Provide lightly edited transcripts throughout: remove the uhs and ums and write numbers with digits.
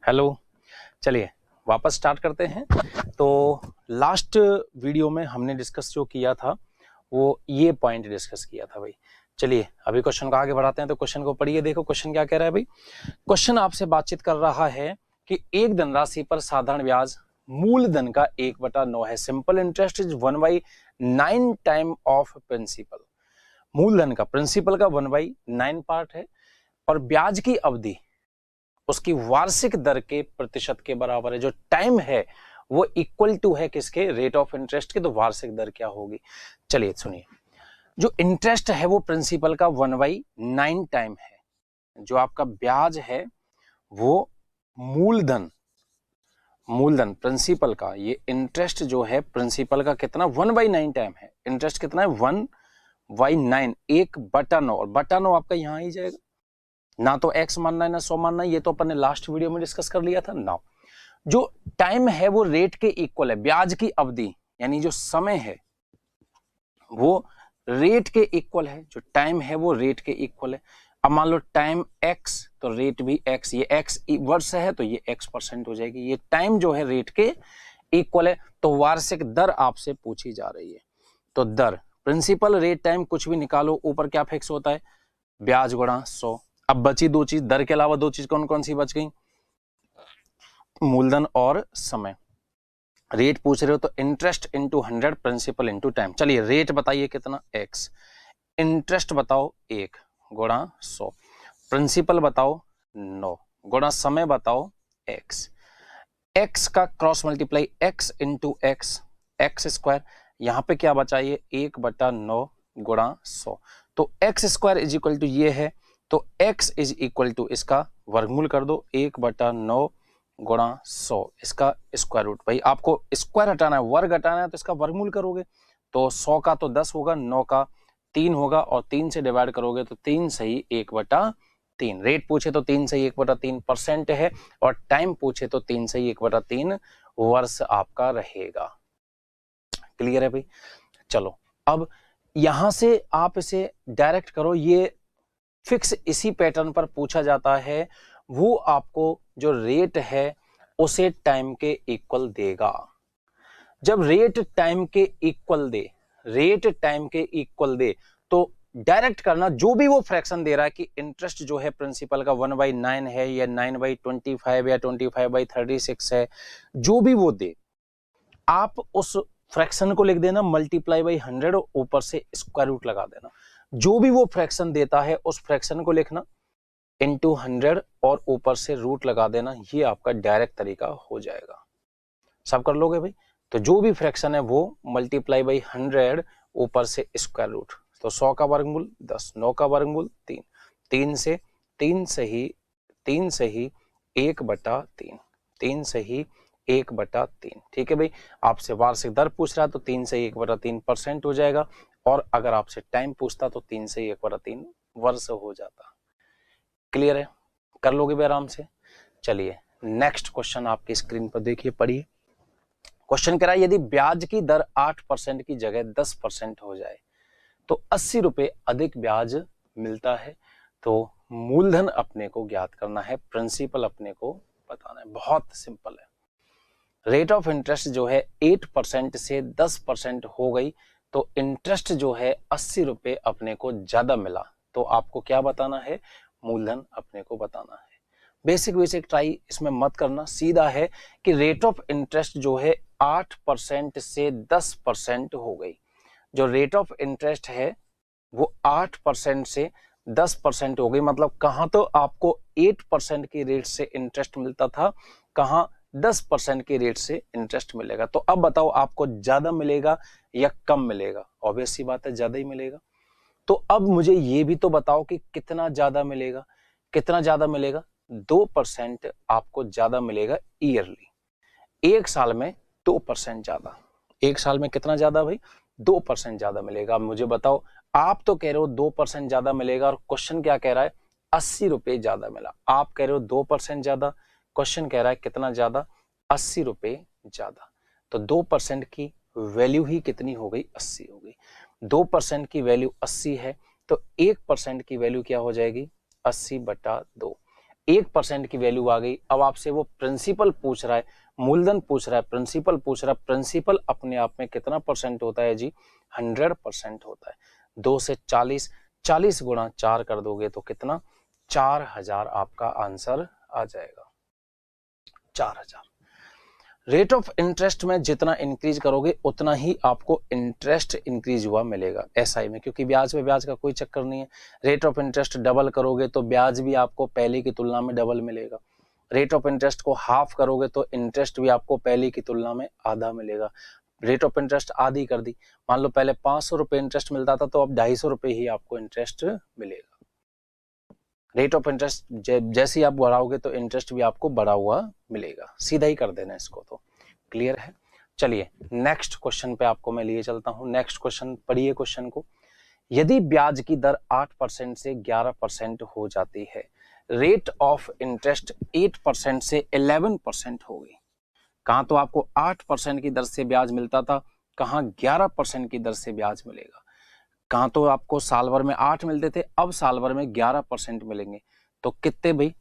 Hello. चलिए वापस start करते हैं। तो लास्ट वीडियो में हमने डिस्कस जो किया था वो ये पॉइंट डिस्कस किया था भाई। चलिए अभी क्वेश्चन को आगे बढ़ाते हैं। तो क्वेश्चन को पढ़िए, देखो क्वेश्चन क्या कह रहा है भाई। क्वेश्चन आपसे बातचीत कर रहा है कि एक धनराशि पर साधारण ब्याज मूलधन का 1/9 है। Simple interest is 1/9 time of principal. मूलधन का प्रिंसिपल का 1/9 पार्ट है और ब्याज की अवधि उसकी वार्षिक दर के प्रतिशत के बराबर है। जो टाइम है वो इक्वल टू है किसके, रेट ऑफ इंटरेस्ट के। तो वार्षिक दर क्या होगी, चलिए सुनिए। जो इंटरेस्ट है वो प्रिंसिपल का 1/9 टाइम है। जो आपका ब्याज है वो मूलधन प्रिंसिपल का, ये इंटरेस्ट जो है प्रिंसिपल का कितना 1/9 टाइम है। इंटरेस्ट कितना है 1/9, 1/9, और बटा 9 आपका यहां ही जाएगा। ना तो x मानना है ना 100 मानना है, ये तो अपन ने लास्ट वीडियो में डिस्कस कर लिया था ना। जो टाइम है वो रेट के इक्वल है। ब्याज की अवधि यानी जो समय है वो रेट के इक्वल है। जो टाइम है वो रेट के इक्वल है। अब मान लो टाइम x तो रेट भी x, ये x वर्ष है तो ये x% हो जाएगी। ये टाइम जो है रेट के इक्वल है। तो वार्षिक दर आपसे पूछी जा रही है। तो दर प्रिंसिपल रेट टाइम कुछ भी निकालो, ऊपर क्या फिक्स होता है, ब्याज गुणा 100। अब बची दो चीज, दर के अलावा दो चीज कौन कौन सी बच गई, मूलधन और समय। रेट पूछ रहे हो तो interest into 100, principal into time. चलिए रेट बताइए कितना x, इंटरेस्ट बताओ 1 गुणा 100, प्रिंसिपल बताओ 9 गुणा समय बताओ x। x का cross multiply x into x square, यहां पे क्या बचा ये 1/9 गुणा 100। तो x square is equal to ये है, तो x इज इक्वल टू इसका वर्गमूल कर दो 1/9 गुणा 100, इसका स्क्वायर रूट। भाई आपको स्क्वायर हटाना है, वर्ग हटाना है, तो इसका वर्गमूल करोगे तो 100 का तो 10 होगा, 9 का 3 होगा, और 3 से डिवाइड करोगे तो 3 सही 1/3। रेट पूछे तो 3 सही 1/3% है, और टाइम पूछे तो 3 सही 1/3 वर्ष आपका रहेगा। क्लियर है भाई। चलो अब यहां से आप इसे डायरेक्ट करो, ये फिक्स इसी पैटर्न पर पूछा जाता है। वो आपको जो रेट है उसे टाइम के इक्वल देगा। जब रेट टाइम के इक्वल दे तो डायरेक्ट करना, जो भी वो फ्रैक्शन दे रहा है कि इंटरेस्ट जो है प्रिंसिपल का 1/9 है या 9/25 या 25/36 है, जो भी वो दे, आप उस फ्रैक्शन को लिख देना मल्टीप्लाई बाई 100 और ऊपर से स्क्वायर रूट लगा देना। जो भी वो फ्रैक्शन देता है उस फ्रैक्शन को लिखना इंटू 100 और ऊपर से रूट लगा देना। ये आपका डायरेक्ट तरीका हो जाएगा। सब कर लोगे भाई। तो जो भी फ्रैक्शन है वो मल्टीप्लाई बाई 100 ऊपर से स्क्वायर रूट। तो 100 का वर्गमूल 10, 9 का वर्गमूल 3, 3 से 3 सही 1/3, 3 सही 1/3। ठीक है भाई। आपसे वार्षिक दर पूछ रहा है तो 3 से 1/3% हो जाएगा, और अगर आपसे टाइम पूछता तो 3 से 1/3 वर्ष हो जाता। क्लियर है, कर लोगे भी आराम से। चलिए नेक्स्ट क्वेश्चन आपकी स्क्रीन पर देखिए, पढ़िए। क्वेश्चन कह रहा है यदि ब्याज की दर 8% की जगह 10% हो जाए तो 80 रुपए अधिक ब्याज मिलता है। तो मूलधन अपने को ज्ञात करना है, प्रिंसिपल अपने को बताना है। बहुत सिंपल है। रेट ऑफ इंटरेस्ट जो है 8% से 10% हो गई, तो इंटरेस्ट जो है 80 रुपए अपने को ज्यादा मिला। तो आपको क्या बताना है, मूलधन अपने को बताना है। बेसिक ट्राई इसमें मत करना, सीधा है कि रेट ऑफ इंटरेस्ट जो है 8% से 10% हो गई। जो रेट ऑफ इंटरेस्ट है वो 8% से 10% हो गई। मतलब कहां तो आपको 8% की रेट से इंटरेस्ट मिलता था, कहां 10% की रेट से इंटरेस्ट मिलेगा। तो अब बताओ आपको ज्यादा मिलेगा या कम मिलेगा। ऑब्वियस सी बात है ज्यादा ही मिलेगा। तो अब मुझे ये भी तो बताओ कि कितना ज्यादा मिलेगा। कितना ज्यादा मिलेगा, 2% आपको ज्यादा मिलेगा ईयरली। एक साल में 2% ज्यादा। एक साल में कितना ज्यादा भाई, 2% ज्यादा मिलेगा। अब मुझे बताओ, आप तो कह रहे हो 2% ज्यादा मिलेगा, और क्वेश्चन क्या कह रहा है 80 रुपए ज्यादा मिला। आप कह रहे हो 2% ज्यादा, क्वेश्चन कह रहा है कितना ज्यादा, 80 रुपए ज्यादा। तो 2% की वैल्यू ही कितनी हो गई, 80 हो गई। 2% की वैल्यू 80 है, तो 1% की वैल्यू क्या हो जाएगी, 80/2। 1% की वैल्यू आ गई। अब आपसे वो प्रिंसिपल पूछ रहा है, मूलधन पूछ रहा है, प्रिंसिपल पूछ रहा है। प्रिंसिपल अपने आप में कितना परसेंट होता है जी? 100% होता है। 2 से 40 गुणा 4 कर दोगे तो कितना? 4000 आपका आंसर आ जाएगा, 4000। रेट ऑफ इंटरेस्ट में जितना इंक्रीज करोगे उतना ही आपको इंटरेस्ट इंक्रीज हुआ मिलेगा एसआई में, क्योंकि ब्याज पे ब्याज का कोई चक्कर नहीं है। रेट ऑफ इंटरेस्ट डबल करोगे तो ब्याज भी आपको पहले की तुलना में डबल मिलेगा। रेट ऑफ इंटरेस्ट को हाफ करोगे तो इंटरेस्ट भी आपको पहले की तुलना में आधा मिलेगा। रेट ऑफ इंटरेस्ट आधी कर दी, मान लो पहले 500 रुपए इंटरेस्ट मिलता था तो अब 250 रुपए ही आपको इंटरेस्ट मिलेगा। रेट ऑफ इंटरेस्ट जैसे ही आप बढ़ाओगे तो इंटरेस्ट भी आपको बढ़ा हुआ मिलेगा। सीधा ही कर देना इसको, तो क्लियर है। चलिए नेक्स्ट क्वेश्चन पे आपको मैं लिए चलता हूं। नेक्स्ट क्वेश्चन पढ़िए क्वेश्चन को। यदि ब्याज की दर 8% से 11% हो जाती है, रेट ऑफ इंटरेस्ट 8% से 11% होगी। कहां तो आपको 8% की दर से ब्याज मिलता था, कहां 11% की दर से ब्याज मिलेगा। कहां तो आपको साल भर में 8 मिलते थे, अब साल भर में 11% मिलेंगे। तो कितने भाई?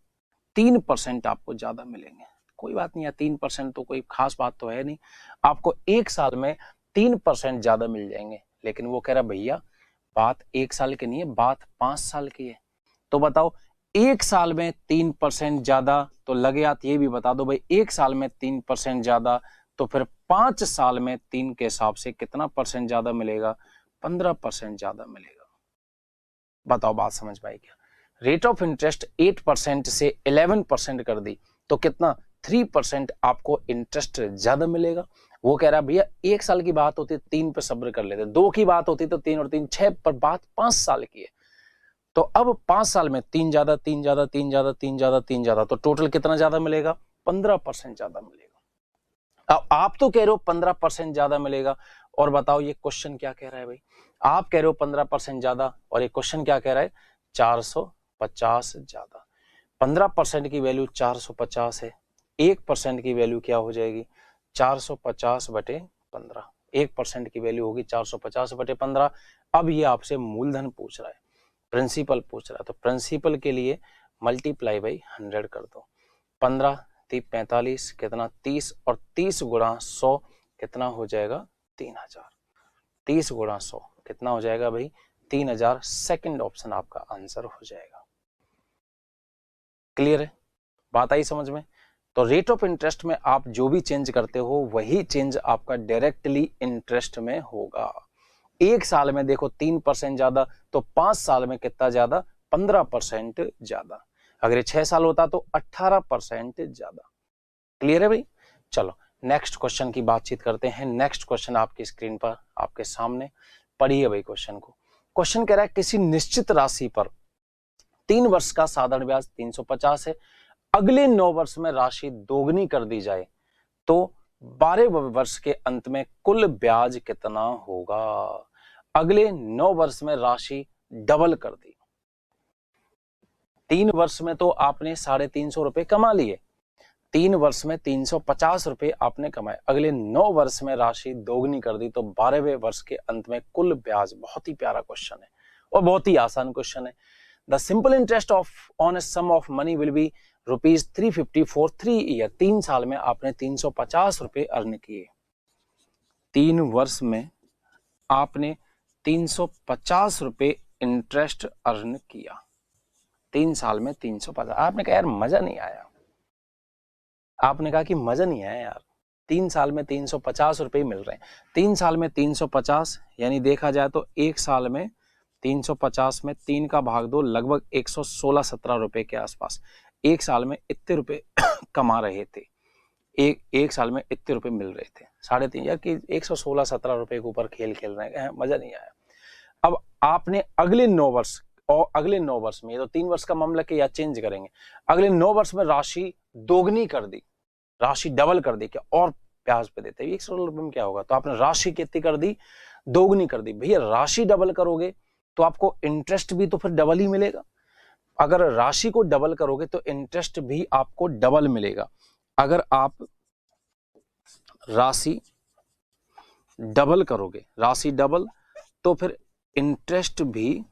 3% आपको ज्यादा मिलेंगे। कोई बात नहीं है, 3% तो कोई खास बात तो है नहीं। आपको एक साल में 3% ज्यादा मिल जाएंगे। लेकिन वो कह रहा भैया बात एक साल की नहीं है, बात 5 साल की है। तो बताओ एक साल में 3% ज्यादा तो लगे हाथ ये भी बता दो भाई, एक साल में 3% ज्यादा तो फिर 5 साल में 3 के हिसाब से कितना परसेंट ज्यादा मिलेगा? 15% ज्यादा मिलेगा। बताओ बात समझ पाए क्या? रेट ऑफ इंटरेस्ट 8% से 11% कर दी तो कितना? 3% आपको इंटरेस्ट ज्यादा मिलेगा। वो कह रहा भैया एक साल की बात होती 3 पे सब्र कर लेते, 2 की बात होती तो 3 और 3 6, पर बात 5 साल की है। तो अब 5 साल में 3 ज्यादा 3 ज्यादा 3 ज्यादा 3 ज्यादा 3 ज्यादा, तो टोटल कितना ज्यादा मिलेगा? 15% ज्यादा मिलेगा। अब आप तो कह रहे हो 15% ज्यादा मिलेगा, और बताओ ये क्वेश्चन क्या कह रहा है भाई? आप कह रहे हो 15% ज्यादा और ये क्वेश्चन क्या कह रहा है? 450 ज्यादा। 15% की वैल्यू 450 है, 1% की वैल्यू क्या हो जाएगी? 450/15। 1% की वैल्यू होगी 450/15। अब ये आपसे मूलधन पूछ रहा है, प्रिंसिपल पूछ रहा है, तो प्रिंसिपल के लिए मल्टीप्लाई बाई 100 कर दो। 15 3 45 कितना? 30, और 30 गुणा 100 कितना हो जाएगा? 3000। 30 गुणा 100 कितना हो जाएगा भाई? 3000। सेकंड ऑप्शन आपका आंसर हो जाएगा। क्लियर है? बात आई समझ में? तो रेट ऑफ इंटरेस्ट में आप जो भी चेंज करते हो वही चेंज आपका डायरेक्टली इंटरेस्ट में होगा। एक साल में देखो 3% ज्यादा, तो 5 साल में कितना ज्यादा? 15% ज्यादा। अगर ये 6 साल होता तो 18% ज्यादा। क्लियर है भाई? चलो नेक्स्ट क्वेश्चन की बातचीत करते हैं। नेक्स्ट क्वेश्चन आपकी स्क्रीन पर आपके सामने पढ़िए भाई क्वेश्चन को। क्वेश्चन कह रहा है किसी निश्चित राशि पर 3 वर्ष का साधारण ब्याज 350 है, अगले 9 वर्ष में राशि दोगुनी कर दी जाए तो 12 वर्ष के अंत में कुल ब्याज कितना होगा? अगले 9 वर्ष में राशि डबल कर दी। 3 वर्ष में तो आपने 350 रुपए कमा लिए, 3 वर्ष में 350 रुपए आपने कमाए, अगले 9 वर्ष में राशि दोगुनी कर दी तो 12वें वर्ष के अंत में कुल ब्याज। बहुत ही प्यारा क्वेश्चन है और बहुत ही आसान क्वेश्चन है। The simple interest of on a sum of money will be ₹350 for 3 year. 3 साल में आपने 350 रुपए अर्न किए। 3 वर्ष में आपने 350 रुपए इंटरेस्ट अर्न किया। 3 साल में 350। आपने कहा यार मजा नहीं आया, आपने कहा कि मजा नहीं आया यार, 3 साल में 350 रुपए मिल रहे हैं। 3 साल में 350 यानी देखा जाए तो एक साल में 350 में 3 का भाग दो, लगभग 116-17 रुपए के आसपास एक साल में इतने रुपए कमा रहे थे। एक साल में इतने रुपए मिल रहे थे। 3.5 यार कि 116-17 रुपए के ऊपर खेल खेल रहे हैं, मजा नहीं आया। अब आपने अगले 9 वर्ष और अगले 9 वर्ष में, ये तो 3 वर्ष का मामला के या चेंज करेंगे, अगले 9 वर्ष में राशि दोगुनी कर दी, राशि डबल कर दी, क्या और ब्याज पे देते हैं 116 रुपए में क्या होगा? तो आपने राशि कितनी कर दी? दोगुनी कर दी। भैया राशि डबल करोगे तो आपको इंटरेस्ट भी तो फिर डबल ही मिलेगा। अगर राशि को डबल करोगे तो इंटरेस्ट भी आपको डबल मिलेगा। अगर आप राशि डबल करोगे, राशि डबल, तो फिर इंटरेस्ट भी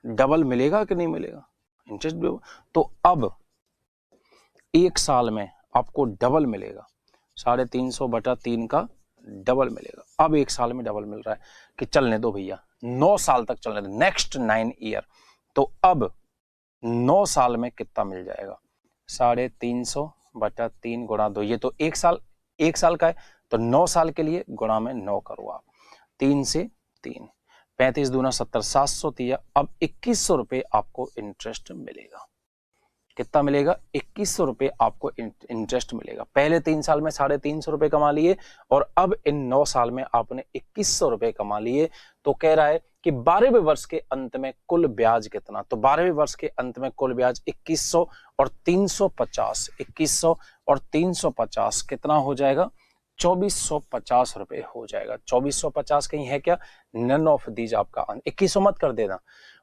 डबल मिलेगा कि नहीं मिलेगा? इंटरेस्ट भी। तो अब एक साल में आपको डबल मिलेगा, 350/3 का डबल मिलेगा। अब एक साल में डबल मिल रहा है कि चलने दो भैया, 9 साल तक चलने दो, नेक्स्ट 9 ईयर। तो अब 9 साल में कितना मिल जाएगा, 350/3 गुणा 2, ये तो एक साल का है, तो 9 साल के लिए गुणा में 9 करो आप, 3 से 3, 35 दूना 70, 730। अब 2100 रुपए आपको इंटरेस्ट मिलेगा। कितना मिलेगा, 2100 रुपए आपको इंटरेस्ट मिलेगा। पहले 3 साल में 350 रुपए कमा लिए और अब इन 9 साल में आपने 2100 रुपए कमा लिए। तो कह रहा है कि 12वें वर्ष के अंत में कुल ब्याज कितना, तो 12वें वर्ष के अंत में कुल ब्याज 2100 और 350, 2100 और 350 कितना हो जाएगा, 2450 रुपए हो जाएगा। 2450 कहीं है क्या, नन ऑफ दीज आपका 2100 मत कर देना।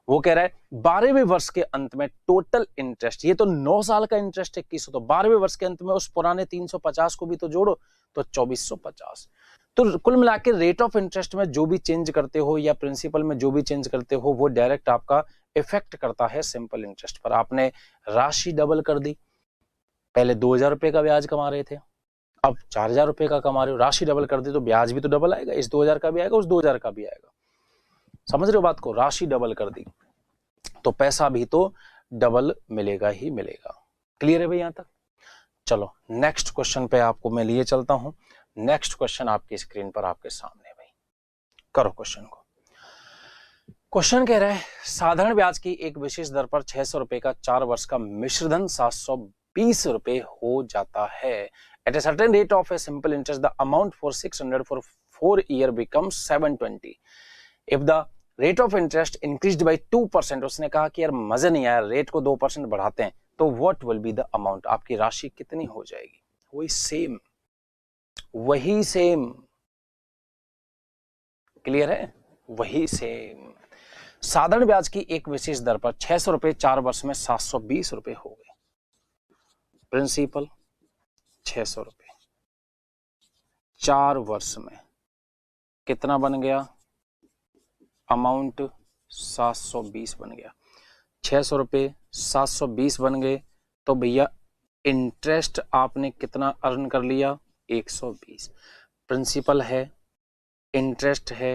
वो कह रहा है 12वें वर्ष के अंत में टोटल इंटरेस्ट, ये तो 9 साल का इंटरेस्ट 2100, तो 12वें वर्ष के अंत में उस पुराने 350 को भी तो जोड़ो, तो 2450। तो कुल मिलाकर रेट ऑफ इंटरेस्ट में जो भी चेंज करते हो या प्रिंसिपल में जो भी चेंज करते हो वो डायरेक्ट आपका इफेक्ट करता है सिंपल इंटरेस्ट पर। आपने राशि डबल कर दी, पहले 2000 रुपए का ब्याज कमा रहे थे, अब 4000 रुपए का कमा रहे हो, राशि डबल कर दी तो ब्याज भी तो डबल आएगा, इस 2000 का भी आएगा, उस 2000 का भी आएगा। समझ रहे हो बात को, राशि डबल कर दी तो पैसा भी तो डबल मिलेगा ही मिलेगा। क्लियर है भाई यहां तक? चलो नेक्स्ट क्वेश्चन पे आपको मैं लिए चलता हूं। नेक्स्ट क्वेश्चन आपकी स्क्रीन पर आपके सामने, भाई करो क्वेश्चन को। क्वेश्चन कह रहा है साधारण ब्याज की एक विशेष दर पर 600 रुपए का 4 वर्ष का मिश्रधन 720 रुपए हो जाता है। At a certain rate of a simple interest the amount for 600 for 4 year becomes 720। If the rate of interest increased by 2%, उसने कहा कि यार मजा नहीं आया, रेट को 2% बढ़ाते हैं, तो what will be the amount, आपकी राशि कितनी हो जाएगी। वही सेम क्लियर है, वही सेम। साधारण ब्याज की एक विशेष दर पर 600 रुपए 4 वर्ष में 720 रुपए हो गए। प्रिंसिपल 600 रुपए 4 वर्ष में कितना बन गया, अमाउंट 720 बन गया। 600 रुपए 720 बन गए, तो भैया इंटरेस्ट आपने कितना अर्न कर लिया, 120। प्रिंसिपल है, इंटरेस्ट है,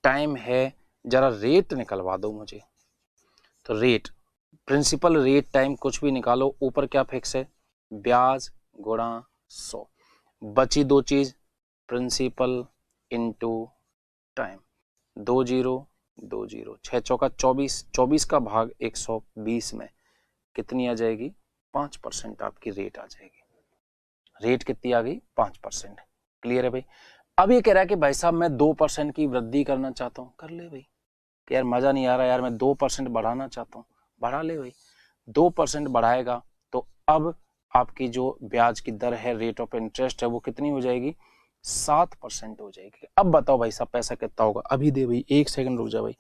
टाइम है, जरा रेट निकलवा दो मुझे। तो रेट, प्रिंसिपल रेट टाइम कुछ भी निकालो, ऊपर क्या फिक्स है, ब्याज गुणा 100। बची दो चीज, प्रिंसिपल इंटू टाइम, 2 0 2 0, 6 चौका 24, 24 का भाग 120 में कितनी आ जाएगी, 5% आपकी रेट आ जाएगी। रेट कितनी आ गई, 5%। क्लियर है भाई। अब ये कह रहा है कि भाई साहब मैं 2% की वृद्धि करना चाहता हूं, कर ले भाई, कि यार मजा नहीं आ रहा यार, मैं 2% बढ़ाना चाहता हूं, बढ़ा ले भाई। 2% बढ़ाएगा तो अब आपकी जो ब्याज की दर है, रेट ऑफ इंटरेस्ट है, वो कितनी हो जाएगी, 7% हो जाएगी। अब बताओ भाई साहब पैसा कितना होगा, अभी दे भाई, 1 सेकंड रुक जा भाई।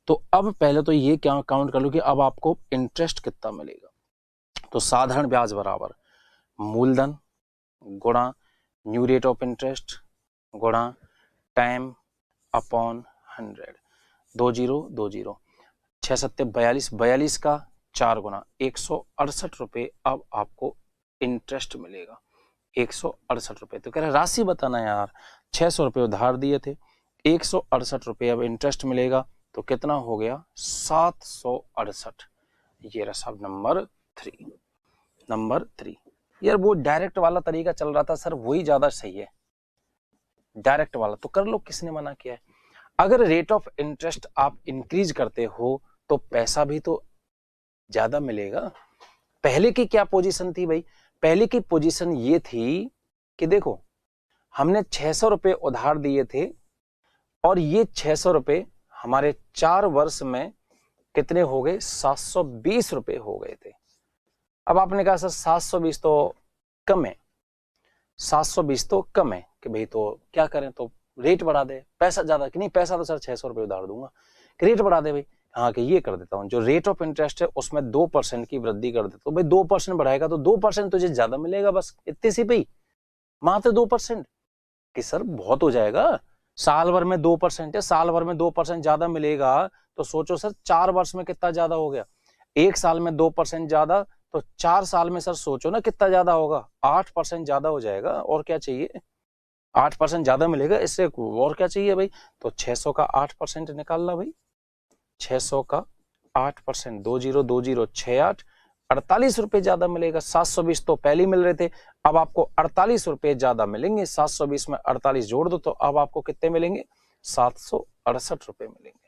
तो अब पहले तो ये क्या काउंट कर लो कि अब आपको इंटरेस्ट कितना मिलेगा। तो साधारण ब्याज बराबर मूलधन गुणा न्यू रेट ऑफ इंटरेस्ट गुणा टाइम अपॉन 100, 2 0 2 0, 6 7 42, 42 का 4 गुना 168 रुपए अब आपको इंटरेस्ट मिलेगा, 168 रुपए। तो कह रहे राशि बताना यार, 600 रुपए उधार दिए थे, 168 रुपए अब इंटरेस्ट मिलेगा, तो कितना हो गया, 768। ये रहा साहब नंबर 3। नंबर 3 यार, वो डायरेक्ट वाला तरीका चल रहा था सर, वही ज्यादा सही है, डायरेक्ट वाला तो कर लो, किसने मना किया है। अगर रेट ऑफ इंटरेस्ट आप इंक्रीज करते हो तो पैसा भी तो ज्यादा मिलेगा। पहले की क्या पोजीशन थी भाई, पहले की पोजीशन ये थी कि देखो हमने 600 रुपए उधार दिए थे और ये 600 रुपए हमारे 4 वर्ष में कितने हो गए, 720 रुपए हो गए थे। अब आपने कहा सर 720 तो कम है, 720 तो कम है कि भाई तो क्या करें, तो रेट बढ़ा दे, पैसा ज्यादा कि नहीं, पैसा तो सर 600 रुपए उधार दूंगा, रेट बढ़ा दे भाई। हाँ कि ये कर देता हूँ, जो रेट ऑफ इंटरेस्ट है उसमें 2% की वृद्धि कर देता हूँ भाई, 2% बढ़ाएगा तो 2% तुझे ज्यादा मिलेगा, बस इतनी सी भाई, मात्र 2%। कि सर बहुत हो जाएगा, साल भर में 2% है, साल भर में 2% ज्यादा मिलेगा, तो सोचो सर 4 वर्ष में कितना ज्यादा हो गया, 1 साल में 2% ज्यादा तो 4 साल में सर सोचो ना कितना ज्यादा होगा, 8% ज्यादा हो जाएगा, और क्या चाहिए, 8% ज्यादा मिलेगा, इससे और क्या चाहिए भाई। तो 600 का 8% निकालना भाई, 600 का 8%, 2020 68, 48 रुपए ज्यादा मिलेगा। 720 तो पहले ही मिल रहे थे, अब आपको 48 रुपए ज्यादा मिलेंगे। 720 में 48 जोड़ दो तो अब आपको कितने मिलेंगे, 768 रुपए मिलेंगे।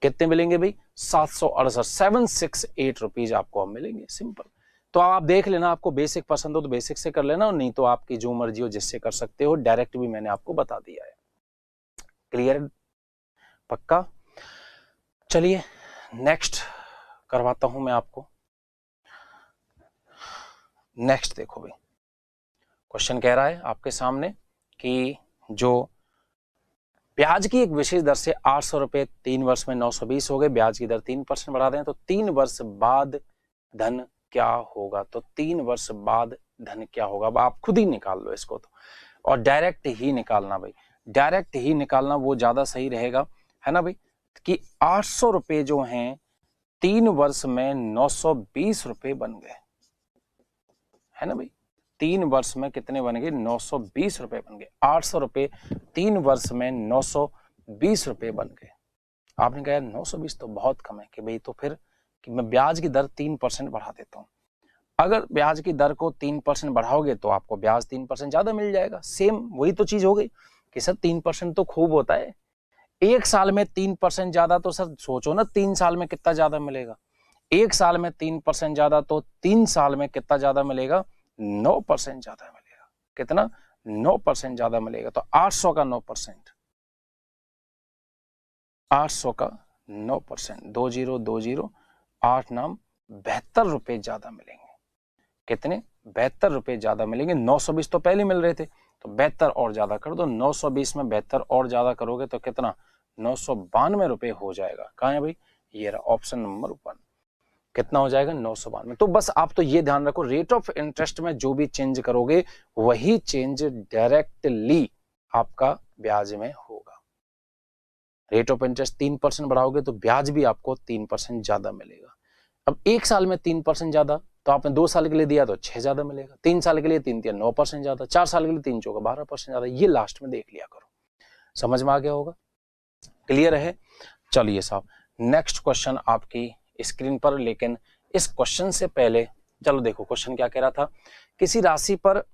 कितने मिलेंगे भाई, 768, 768 रुपीज आपको अब मिलेंगे, सिंपल। तो आप देख लेना, आपको बेसिक पसंद हो तो बेसिक से कर लेना, और नहीं तो आपकी जो मर्जी हो जिससे कर सकते हो, डायरेक्ट भी मैंने आपको बता दिया है। क्लियर, पक्का। चलिए नेक्स्ट करवाता हूं मैं आपको। नेक्स्ट देखो भाई, क्वेश्चन कह रहा है आपके सामने कि जो ब्याज की एक विशेष दर से 800 रुपए 3 वर्ष में 920 हो गए, ब्याज की दर 3% बढ़ा दें तो 3 वर्ष बाद धन क्या होगा। तो 3 वर्ष बाद धन क्या होगा, अब आप खुद ही निकाल लो इसको तो, और डायरेक्ट ही निकालना भाई, डायरेक्ट ही निकालना वो ज्यादा सही रहेगा, है ना भाई। कि 800 रुपए जो हैं 3 वर्ष में 920 रुपए बन गए, है ना भाई। 3 वर्ष में कितने बन गए, 920 रुपए बन गए। 800 रुपए 3 वर्ष में 920 रुपए बन गए। आपने कहा 920 तो बहुत कम है, कि भाई तो फिर कि मैं ब्याज की दर 3% बढ़ा देता हूं। अगर ब्याज की दर को 3% बढ़ाओगे तो आपको ब्याज 3% ज्यादा मिल जाएगा। सेम वही तो चीज हो गई कि सर 3% तो खूब होता है, एक साल में 3% ज्यादा, तो सर सोचो ना 3 साल में कितना ज्यादा मिलेगा। एक साल में 3% ज्यादा तो 3 साल में कितना ज्यादा मिलेगा, 9% ज्यादा मिलेगा। कितना, 9% ज्यादा मिलेगा। तो 800 का 9%, 800 का 9%, 2020 8 नाम 72 रुपए ज्यादा मिलेंगे। कितने, 72 रुपए ज्यादा मिलेंगे। 920 तो पहले मिल रहे थे, तो 72 और ज्यादा कर दो। 920 में 72 और ज्यादा करोगे तो कितना, 992 रुपए हो जाएगा। कहां है भाई, ये रहा ऑप्शन नंबर 1। कितना हो जाएगा, 992। तो बस आप तो ये ध्यान रखो, रेट ऑफ इंटरेस्ट में जो भी चेंज करोगे वही चेंज डायरेक्टली आपका ब्याज में होगा। रेट ऑफ इंटरेस्ट 3% बढ़ाओगे तो ब्याज भी आपको 3% ज्यादा मिलेगा। अब एक साल में 3% ज्यादा, तो आपने 2 साल के लिए दिया तो 6 ज्यादा मिलेगा। 3 साल के लिए 3 3 9% ज्यादा, 4 साल के लिए 3 चौका 12% ज्यादा। ये लास्ट में देख लिया करो, समझ में आ गया होगा, क्लियर है। चलिए साहब, नेक्स्ट क्वेश्चन आपकी स्क्रीन पर, लेकिन इस क्वेश्चन से पहले चलो देखो क्वेश्चन क्या कह रहा था। किसी राशि पर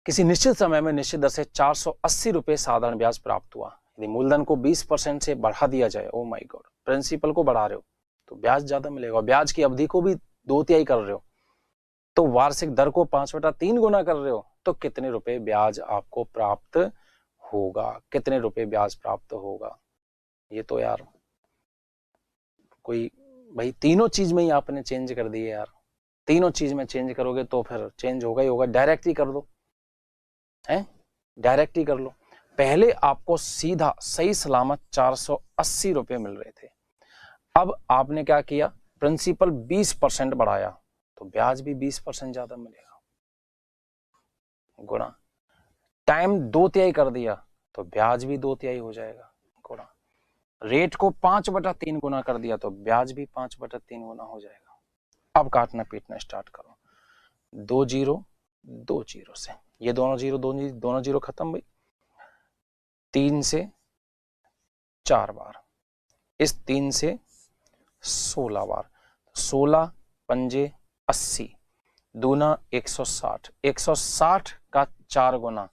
किसी निश्चित समय में निश्चित दर से 480 रुपए साधारण ब्याज प्राप्त हुआ। यदि मूलधन को 20% से बढ़ा दिया जाए, ओ माय गॉड, प्रिंसिपल को बढ़ा रहे हो तो ब्याज ज्यादा मिलेगा, ब्याज की अवधि को भी 2/3 कर रहे हो, तो वार्षिक दर को 5/3 गुना कर रहे हो, तो कितने रुपए ब्याज आपको प्राप्त होगा, कितने रुपए ब्याज प्राप्त होगा। ये तो यार कोई भाई तीनों चीज में ही आपने चेंज कर दिए यार, तीनों चीज में चेंज करोगे तो फिर चेंज होगा ही होगा। डायरेक्ट ही कर दो, है डायरेक्ट ही कर लो। पहले आपको सीधा सही सलामत 480 रुपए मिल रहे थे, अब आपने क्या किया, प्रिंसिपल 20% बढ़ाया तो ब्याज भी 20% ज्यादा मिलेगा, गुणा टाइम 2/3 कर दिया तो ब्याज भी 2/3 हो जाएगा, गुणा रेट को 5/3 गुना कर दिया तो ब्याज भी 5/3 गुना हो जाएगा। अब काटना पीटना स्टार्ट करो, 2 जीरो 2 जीरो से, ये दोनों जीरो दोनों जीरो खत्म भाई, 3 से 4 बार, इस 3 से 16 बार, 16 पंजे 80, दूना 160, 160 का 4 गुना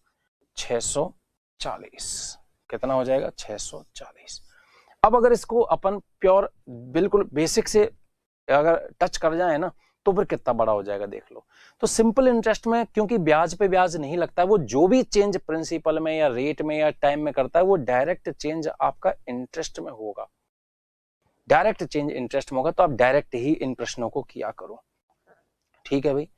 640, कितना हो जाएगा 640। अब अगर इसको अपन प्योर बिल्कुल बेसिक से अगर टच कर जाए ना तो फिर कितना बड़ा हो जाएगा देख लो। तो सिंपल इंटरेस्ट में क्योंकि ब्याज पे ब्याज नहीं लगता है, वो जो भी चेंज प्रिंसिपल में या रेट में या टाइम में करता है वो डायरेक्ट चेंज आपका इंटरेस्ट में होगा, डायरेक्ट चेंज इंटरेस्ट में होगा। तो आप डायरेक्ट ही इन प्रश्नों को किया करो, ठीक है भाई।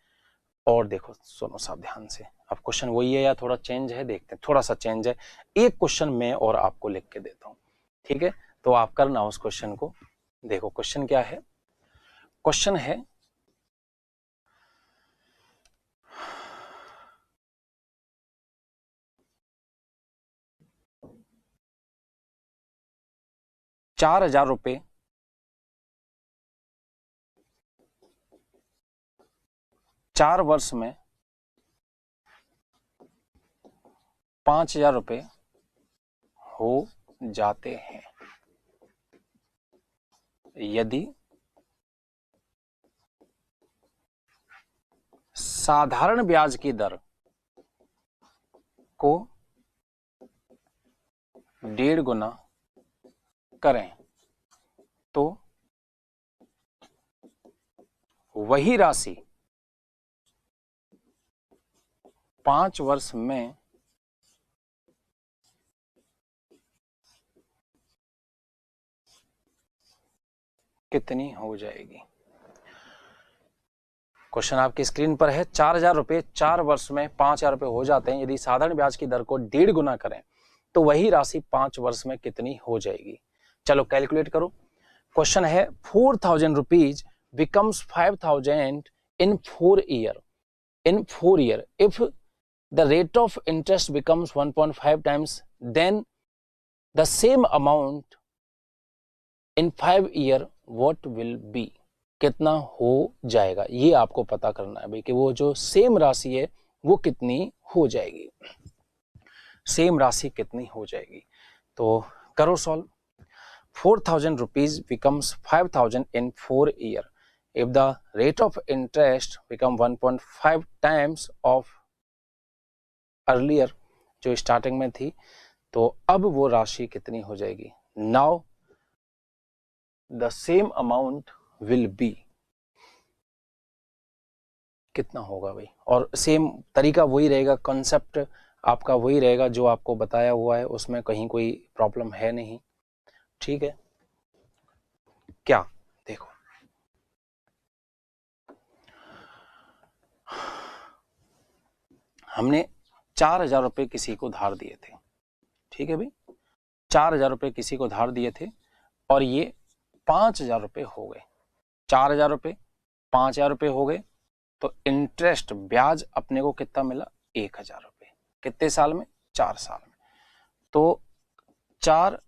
और देखो सुनो साहब ध्यान से, अब क्वेश्चन वही है या थोड़ा चेंज है, देखते हैं, थोड़ा सा चेंज है। एक क्वेश्चन मैं और आपको लिख के देता हूं, ठीक है, तो आप करना उस क्वेश्चन को। देखो क्वेश्चन क्या है, क्वेश्चन है ₹4000 4 वर्ष में 5,000 रुपए हो जाते हैं यदि साधारण ब्याज की दर को 1.5 गुना करें तो वही राशि 5 वर्ष में कितनी हो जाएगी। क्वेश्चन आपकी स्क्रीन पर है। 4,000 रुपए 4 वर्ष में 5,000 रुपए हो जाते हैं यदि साधारण ब्याज की दर को 1.5 गुना करें तो वही राशि 5 वर्ष में कितनी हो जाएगी। चलो कैलकुलेट करो। क्वेश्चन है 4,000 rupees becomes 5,000 in 4 year. In 4 year, if the rate of interest becomes 1.5 times, then the same amount in 5 year what will be? कितना हो जाएगा, ये आपको पता करना है भाई कि वो जो सेम राशि है वो कितनी हो जाएगी, सेम राशि कितनी हो जाएगी। तो करो solve. 4,000 rupees becomes 5,000 in 4 year. If the rate of interest become 1.5 times of earlier जो स्टार्टिंग में थी, तो अब वो राशि कितनी हो जाएगी। Now the same amount will be, कितना होगा भाई। और सेम तरीका वही रहेगा, कॉन्सेप्ट आपका वही रहेगा जो आपको बताया हुआ है, उसमें कहीं कोई प्रॉब्लम है नहीं, ठीक है। क्या देखो, हमने 4,000 रुपए किसी को धार दिए थे, ठीक है भाई, 4,000 रुपए किसी को धार दिए थे और ये 5,000 रुपए हो गए। 4,000 रुपए 5,000 रुपए हो गए तो इंटरेस्ट ब्याज अपने को कितना मिला, 1,000 रुपए। कितने साल में, 4 साल में। तो 4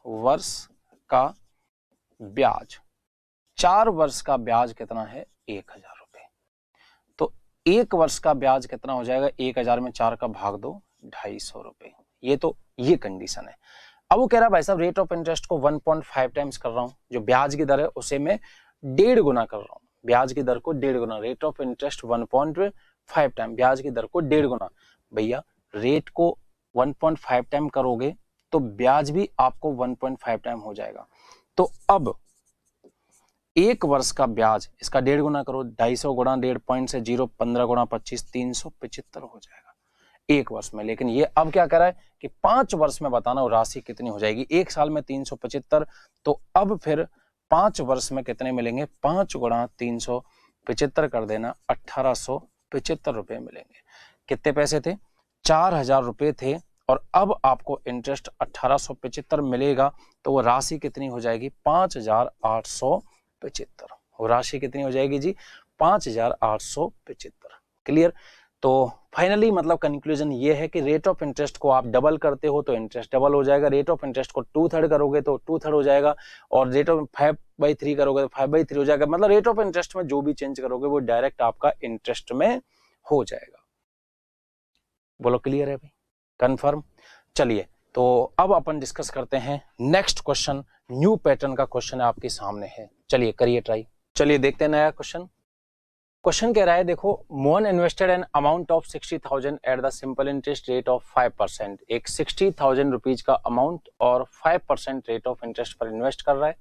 वर्ष का ब्याज, 4 वर्ष का ब्याज कितना है, 1,000 रुपए। तो 1 वर्ष का ब्याज कितना हो जाएगा, 1,000 में 4 का भाग दो, 250 रुपए। ये तो ये कंडीशन है। अब वो कह रहा है भाई साहब रेट ऑफ इंटरेस्ट को 1.5 टाइम्स कर रहा हूं, जो ब्याज की दर है उसे मैं 1.5 गुना कर रहा हूं, ब्याज की दर को 1.5 गुना। रेट ऑफ इंटरेस्ट 1.5 टाइम, ब्याज की दर को 1.5 गुना। भैया रेट को 1.5 टाइम करोगे तो ब्याज भी आपको 1.5 टाइम हो जाएगा। तो अब 1 वर्ष का ब्याज, इसका 1.5 गुना करो, 250 गुणा 1.5 पॉइंट से 0, 15 गुणा 25, 375 हो जाएगा 1 वर्ष में। लेकिन ये अब क्या कर रहा है कि 5 वर्ष में बताना वो राशि कितनी हो जाएगी। 1 साल में 375, तो अब फिर 5 वर्ष में कितने मिलेंगे, 5 गुणा 375 कर देना, 1,875 रुपए मिलेंगे। कितने पैसे थे, 4,000 रुपए थे और अब आपको इंटरेस्ट 1,875 मिलेगा, तो वो राशि कितनी हो जाएगी, 5,875। वो राशि कितनी हो जाएगी जी, 5,875। क्लियर। तो फाइनली मतलब कंक्लूजन ये है कि रेट ऑफ इंटरेस्ट को आप डबल करते हो तो इंटरेस्ट डबल हो जाएगा, रेट ऑफ इंटरेस्ट को 2/3 करोगे तो 2/3 हो जाएगा, और रेट ऑफ 5/3 करोगे तो 5/3 हो जाएगा। मतलब रेट ऑफ इंटरेस्ट में जो भी चेंज करोगे वो डायरेक्ट आपका इंटरेस्ट में हो जाएगा। बोलो क्लियर है भाई, कंफर्म। चलिए तो अब अपन डिस्कस करते हैं नेक्स्ट क्वेश्चन। न्यू पैटर्न का क्वेश्चन है आपके सामने है, चलिए करिए ट्राई। चलिए देखते हैं नया क्वेश्चन। क्वेश्चन कह रहा है, देखो Mohan invested an amount of 60,000 at the simple interest rate of 5%। एक 60,000 रुपीज का अमाउंट और 5% रेट ऑफ इंटरेस्ट पर इन्वेस्ट कर रहा है।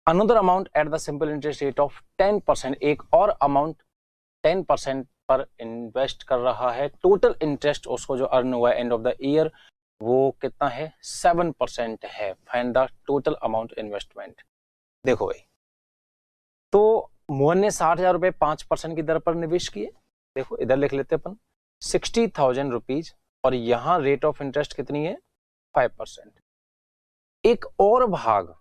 Another amount at the simple interest rate of 10%, एक और अमाउंट 10% पर इन्वेस्ट कर रहा है। टोटल इंटरेस्ट उसको जो अर्न हुआ है एंड ऑफ द ईयर वो कितना है, 7% है। Find the total amount investment. देखो भाई, तो मोहन ने 60,000 रुपए 5% की दर पर निवेश किए। देखो इधर लिख लेते अपन 60,000 रुपीज, और यहां रेट ऑफ इंटरेस्ट कितनी है, 5%। एक और भाग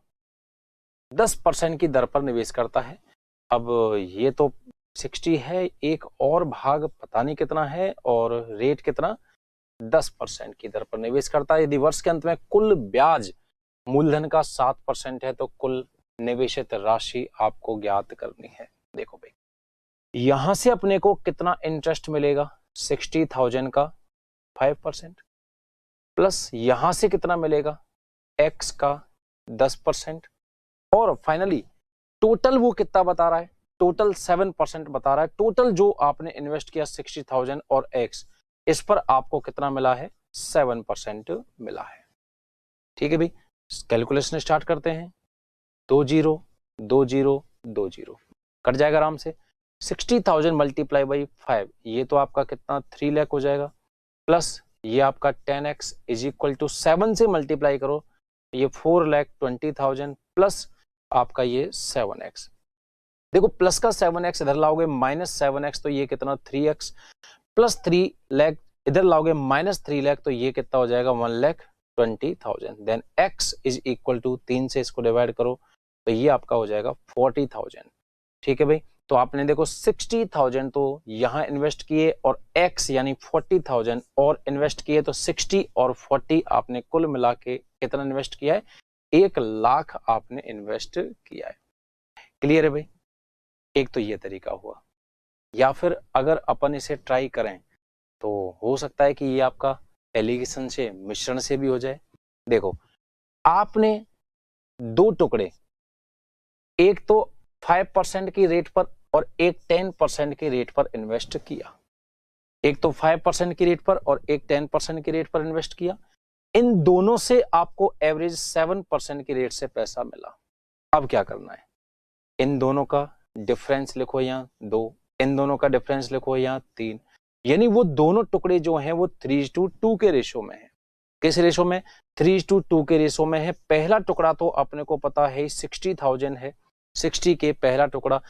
10% की दर पर निवेश करता है। अब ये तो 60 है, एक और भाग पता नहीं कितना है, और रेट कितना, 10% की दर पर निवेश करता है। यदि वर्ष के अंत में कुल ब्याज मूलधन का 7% है तो कुल निवेशित राशि आपको ज्ञात करनी है। देखो भाई, यहां से अपने को कितना इंटरेस्ट मिलेगा, 60,000 का 5%, प्लस यहां से कितना मिलेगा, x का 10%, और फाइनली टोटल वो कितना बता रहा है, टोटल 7% बता रहा है। टोटल जो आपने इन्वेस्ट किया 60,000 और x, इस पर आपको कितना मिला है, 7% मिला है। ठीक है भाई, कैलकुलेशन स्टार्ट करते हैं। 2 0 2 0 2 0 कट जाएगा आराम से। 60,000 मल्टीप्लाई बाई 5, ये तो आपका कितना 3 लाख हो जाएगा, प्लस ये आपका 10x इज इक्वल टू 7 से मल्टीप्लाई करो, ये 4,20,000 प्लस आपका ये 7x। देखो प्लस का 7x इधर लाओगे माइनस 7x, तो ये कितना 3x, प्लस 3 लाख इधर लाओगे माइनस 3 लाख, तो ये कितना हो जाएगा 1,20,000। Then x is equal to 3 से इसको डिवाइड करो, तो ये आपका हो जाएगा 40,000। ठीक है भाई, तो आपने देखो 60,000 तो यहां इन्वेस्ट किए और x यानी 40,000 और इन्वेस्ट किए, तो 60 और 40 आपने कुल मिला के कितना इन्वेस्ट किया है, 1 लाख आपने इन्वेस्ट किया है। क्लियर है भाई, एक तो ये तरीका हुआ। या फिर अगर अपन इसे ट्राई करें तो हो सकता है कि ये आपका एलिगेशन से, मिश्रण से भी हो जाए। देखो आपने 2 टुकड़े, एक तो 5% की रेट पर और एक 10% की रेट पर इन्वेस्ट किया, एक तो 5% की रेट पर और एक 10% की रेट पर इन्वेस्ट किया। इन दोनों से आपको एवरेज 7% की रेट से पैसा मिला। अब क्या करना है, इन दोनों का डिफरेंस लिखो यहाँ 2, इन दोनों का डिफरेंस लिखो यहाँ 3, यानी वो दोनों टुकड़े जो हैं वो 3:2 के रेशो में है। किस रेशो में, 3:2 के रेशो में है। पहला टुकड़ा तो अपने को पता है 60,000 है, 60 के पहला टुकड़ा,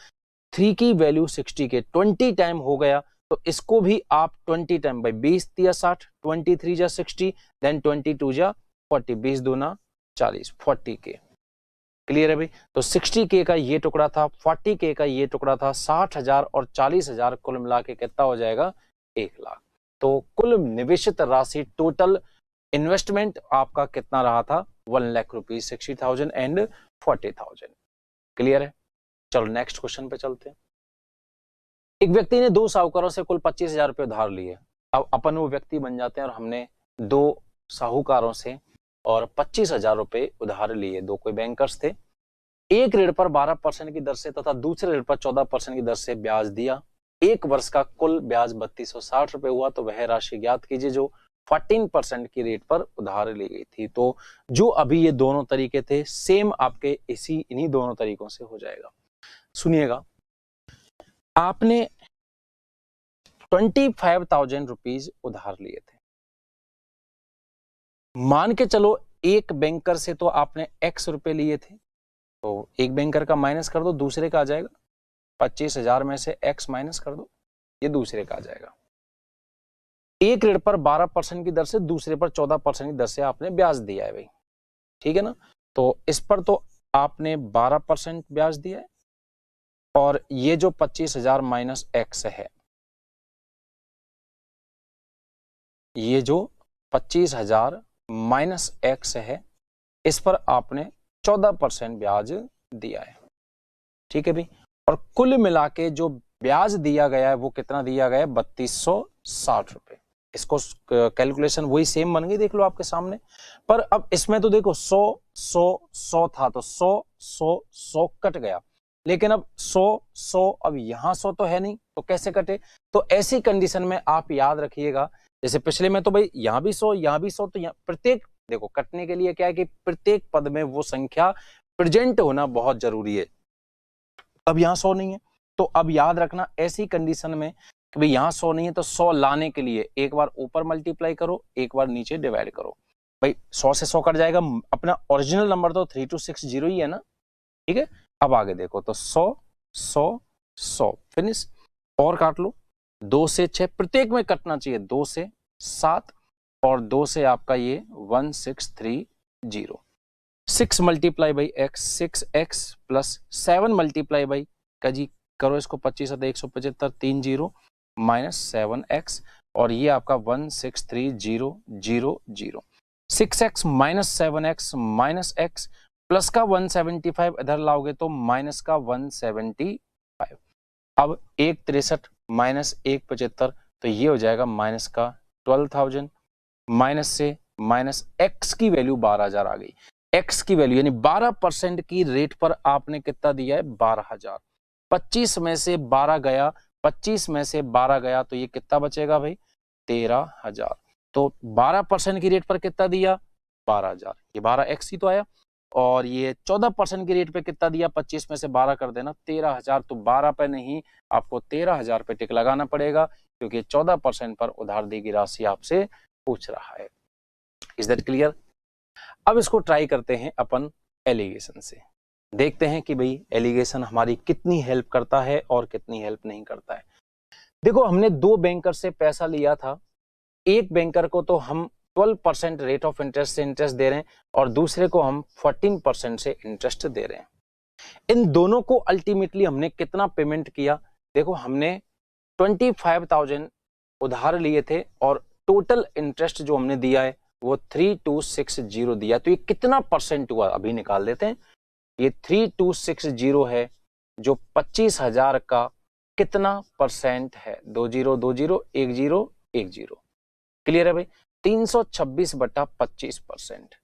3 की वैल्यू 60 के 20 टाइम हो गया, तो इसको भी आप 20 टाइम बाई 20 दिया 60, 23 जा 60, देन 22 जा 40, 20 दूना 40, 40 के। क्लियर है भाई, तो 60 के का ये टुकड़ा था, 40 के का ये टुकड़ा था, 60,000 और 40,000 कुल मिला के कितना हो जाएगा, 1 लाख। तो कुल निवेशित राशि, टोटल इन्वेस्टमेंट आपका कितना रहा था, 1 लाख रुपीज, 60,000 एंड 40,000। क्लियर है, चलो नेक्स्ट क्वेश्चन पे चलते हैं। एक व्यक्ति ने 2 साहूकारों से कुल 25,000 रुपए उधार लिए। अब अपन वो व्यक्ति बन जाते हैं और हमने 2 साहूकारों से और 25,000 रुपए उधार लिए। 2 कोई बैंकर्स थे। एक ऋण पर 12% की दर से तथा दूसरे ऋण पर 14% की दर से ब्याज दिया। एक वर्ष का कुल ब्याज 3260 रुपए हुआ। तो वह राशि ज्ञात कीजिए जो 14% की रेट पर उधार ली गई थी। तो जो अभी ये दोनों तरीके थे, सेम आपके इन्हीं दोनों तरीकों से हो जाएगा। सुनिएगा, आपने 25,000 रुपीज उधार लिए थे। मान के चलो एक बैंकर से तो आपने x रुपए लिए थे, तो एक बैंकर का माइनस कर दो, दूसरे का आ जाएगा। 25,000 में से x माइनस कर दो, ये दूसरे का आ जाएगा। एक ऋण पर 12% की दर से दूसरे पर 14% की दर से आपने ब्याज दिया है भाई, ठीक है ना। तो इस पर तो आपने 12% ब्याज दिया है, और ये जो 25,000 माइनस x है, ये जो 25,000 माइनस x है, इस पर आपने 14% ब्याज दिया है। ठीक है भाई, और कुल मिला के जो ब्याज दिया गया है वो कितना दिया गया है, 3260 रुपए। इसको कैलकुलेशन वही सेम बन गई, देख लो आपके सामने। पर अब इसमें तो देखो 100 100 100 था, तो 100 100 100 कट गया, लेकिन अब 100 100 अब यहां 100 तो है नहीं, तो कैसे कटे। तो ऐसी कंडीशन में आप याद रखिएगा, जैसे पिछले में तो भाई यहां भी 100 यहां भी 100, तो यहाँ प्रत्येक, देखो कटने के लिए क्या है कि प्रत्येक पद में वो संख्या प्रेजेंट होना बहुत जरूरी है। अब यहां 100 नहीं है, तो अब याद रखना ऐसी कंडीशन में कि भाई यहां 100 नहीं है, तो 100 लाने के लिए एक बार ऊपर मल्टीप्लाई करो, एक बार नीचे डिवाइड करो। भाई 100 से 100 कट जाएगा, अपना ओरिजिनल नंबर तो 3260 ही है ना, ठीक है। अब आगे देखो, तो 100 100 100 फिनिश, और काट लो। 2 से 6 प्रत्येक में कटना चाहिए, 2 से 7 और 2 से आपका ये 1630। 6 multiply by x, 6x plus 7 multiply by का जी करो इसको 25 175 3 0 माइनस 7x, और ये आपका 163000। 6x minus 7x minus x plus का 175 इधर लाओगे तो माइनस का 175। अब 163 माइनस 175, तो ये हो जाएगा माइनस का 12,000, माइनस से माइनस एक्स की वैल्यू 12,000 आ गई। एक्स की वैल्यू यानी 12% की रेट पर आपने कितना दिया है 12,000। 25 में से 12 गया, 25 में से 12 गया तो ये कितना बचेगा भाई 13,000। तो 12% की रेट पर कितना दिया 12,000, ये 12x ही तो आया। और ये 14% की रेट पे कितना दिया, 25 में से 12 कर देना 13,000। तो 12 पे नहीं, आपको 13,000 पे टिक लगाना पड़ेगा, क्योंकि 14% पर उधार दी गई राशि आपसे पूछ रहा है। Is that clear? अब इसको ट्राई करते हैं अपन एलिगेशन से, देखते हैं कि भाई एलिगेशन हमारी कितनी हेल्प करता है और कितनी हेल्प नहीं करता है। देखो, हमने दो बैंकर से पैसा लिया था। एक बैंकर को तो हम 12% रेट ऑफ इंटरेस्ट से इंटरेस्ट दे रहे हैं और दूसरे को हम 14% से इंटरेस्ट दे रहे हैं। इन दोनों को अल्टीमेटली हमने कितना पेमेंट किया? देखो, हमने 25,000 उधार लिए थे और टोटल इंटरेस्ट जो हमने दिया है वो 3260 दिया। तो ये कितना परसेंट हुआ अभी निकाल देते हैं। ये 3260 है जो 25,000 का कितना परसेंट है? 20 क्लियर है भाई? 326/25%,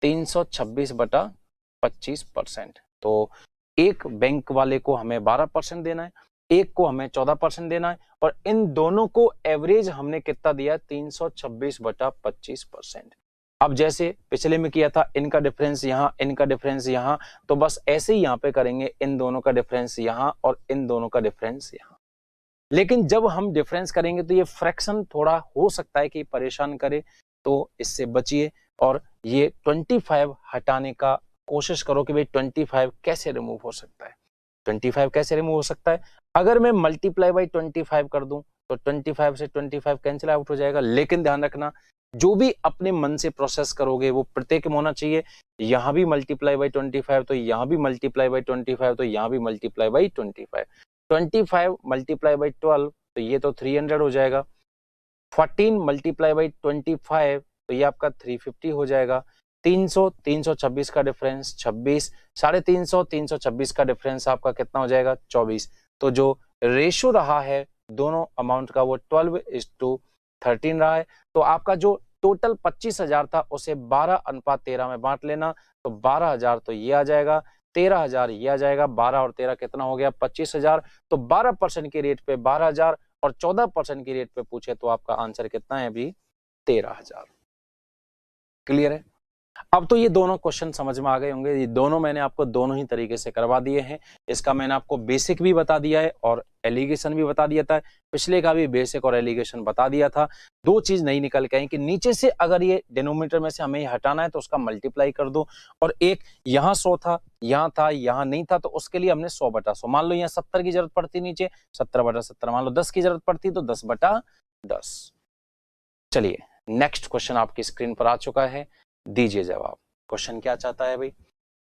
326/25%। तो एक बैंक वाले को हमें 12% देना है, एक को हमें 14% देना है, और इन दोनों को एवरेज हमने कितना दिया? 326/25%। अब जैसे पिछले में किया था, इनका डिफरेंस यहाँ, इनका डिफरेंस यहाँ, तो बस ऐसे ही यहाँ पे करेंगे, इन दोनों का डिफरेंस यहाँ और इन दोनों का डिफरेंस यहाँ। लेकिन जब हम डिफरेंस करेंगे तो ये फ्रैक्शन थोड़ा हो सकता है कि परेशान करे, तो इससे बचिए और ये 25 हटाने का कोशिश करो कि भाई 25 कैसे रिमूव हो सकता है। 25 कैसे रिमूव हो सकता है? अगर मैं मल्टीप्लाई बाई 25 कर दूं तो 25 से 25 कैंसिल आउट हो जाएगा। लेकिन ध्यान रखना, जो भी अपने मन से प्रोसेस करोगे वो प्रत्येक में होना चाहिए। यहां भी मल्टीप्लाई बाई 25 तो यहां भी मल्टीप्लाई बाई 25 तो यहां भी मल्टीप्लाई बाई 25। 25 मल्टीप्लाई बाई 12 तो ये तो 300 हो जाएगा। 14 मल्टीप्लाई बाई 25 तो ये आपका 350 हो जाएगा। 300 326 का डिफरेंस 26, 350 326 का डिफरेंस आपका कितना हो जाएगा 24। तो जो रेशो रहा है दोनों अमाउंट का वो 12:13 रहा है। तो आपका जो टोटल 25,000 था उसे 12:13 में बांट लेना, तो 12,000 तो ये आ जाएगा, 13,000 ये आ जाएगा, 12 और 13 कितना हो गया 25,000। तो 12% के रेट पे 12,000 और 14% की रेट पे पूछे तो आपका आंसर कितना है अभी 13,000। क्लियर है? अब तो ये दोनों क्वेश्चन समझ में आ गए होंगे। ये दोनों मैंने आपको दोनों ही तरीके से करवा दिए हैं। इसका मैंने आपको बेसिक भी बता दिया है और एलिगेशन भी बता दिया था। पिछले का भी बेसिक और एलिगेशन बता दिया था। दो चीज नहीं निकल के आई कि नीचे से अगर ये डिनोमिनेटर में से हमें हटाना है तो उसका मल्टीप्लाई कर दो, और एक यहाँ 100 था, यहाँ नहीं था, तो उसके लिए हमने 100/100। मान लो यहाँ 70 की जरूरत पड़ती, नीचे 70/70। मान लो 10 की जरूरत पड़ती तो 10/10। चलिए, नेक्स्ट क्वेश्चन आपकी स्क्रीन पर आ चुका है, दीजिए जवाब। क्वेश्चन क्या चाहता है भाई?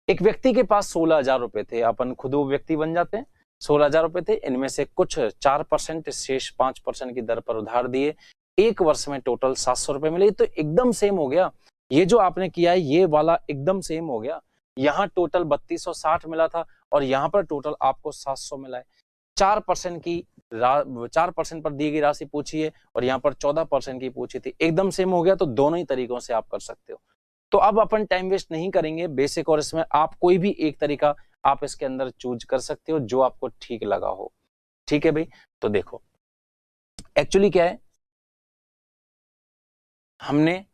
एक व्यक्ति के पास 16,000 रुपए थे। अपन खुद वो व्यक्ति बन जाते हैं। 16,000 रुपए थे, इनमें से कुछ 4% शेष 5% की दर पर उधार दिए। एक वर्ष में टोटल 700 रुपए मिले। तो एकदम सेम हो गया, ये जो आपने किया है ये वाला एकदम सेम हो गया। यहाँ टोटल 3260 मिला था और यहाँ पर टोटल आपको 700 मिला है। 4% की 4% पर दी गई राशि पूछी है और यहाँ पर 14% की पूछी थी। एकदम सेम हो गया, तो दोनों ही तरीकों से आप कर सकते हो। तो अब अपन टाइम वेस्ट नहीं करेंगे, बेसिक और इसमें आप कोई भी एक तरीका आप इसके अंदर चूज कर सकते हो जो आपको ठीक लगा हो। ठीक है भाई? तो देखो, एक्चुअली क्या है, हमने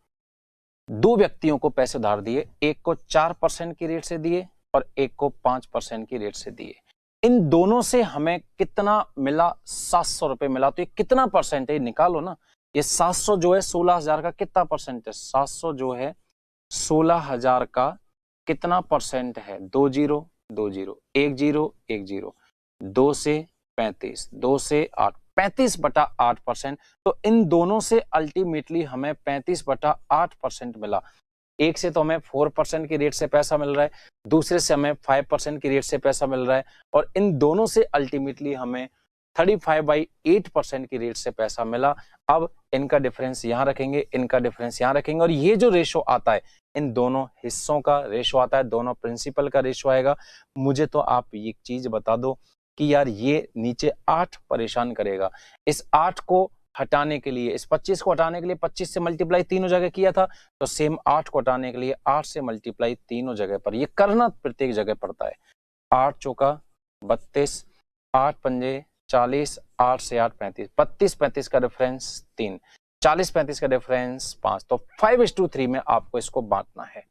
दो व्यक्तियों को पैसे उधार दिए, एक को 4% की रेट से दिए और एक को 5% की रेट से दिए। इन दोनों से हमें कितना मिला? 700 रुपए मिला। तो ये कितना परसेंट है निकालो ना। ये 700 जो है 16,000 का कितना परसेंट है? 700 जो है 16,000 का कितना परसेंट है? 20 20 10 10 2 से 35, 2 से 8, 35/8%। तो इन दोनों से अल्टीमेटली हमें 35/8% मिला। एक से तो हमें 4% की रेट से पैसा मिल रहा है, दूसरे से हमें 5% की रेट से पैसा मिल रहा है, और इन दोनों से अल्टीमेटली हमें 35/8% की रेट से पैसा मिला। अब इनका डिफरेंस यहां रखेंगे, इनका डिफरेंस यहां रखेंगे, और ये जो रेशो आता है इन दोनों हिस्सों का रेशो आता है, दोनों प्रिंसिपल का रेशो आएगा। मुझे तो आप एक चीज बता दो, कि यार ये नीचे 8 परेशान करेगा, इस 8 को हटाने के लिए, इस 25 को हटाने के लिए 25 से मल्टीप्लाई तीनों जगह किया था, तो सेम 8 को हटाने के लिए 8 से मल्टीप्लाई तीनों जगह पर, ये करना प्रत्येक जगह पड़ता है। 8 चौका 32, 8 पंजे 40, 8 से 8 35, 32 35 का डिफरेंस 3, 40 35 का डिफरेंस 5, तो 5:3 में आपको इसको बांटना है।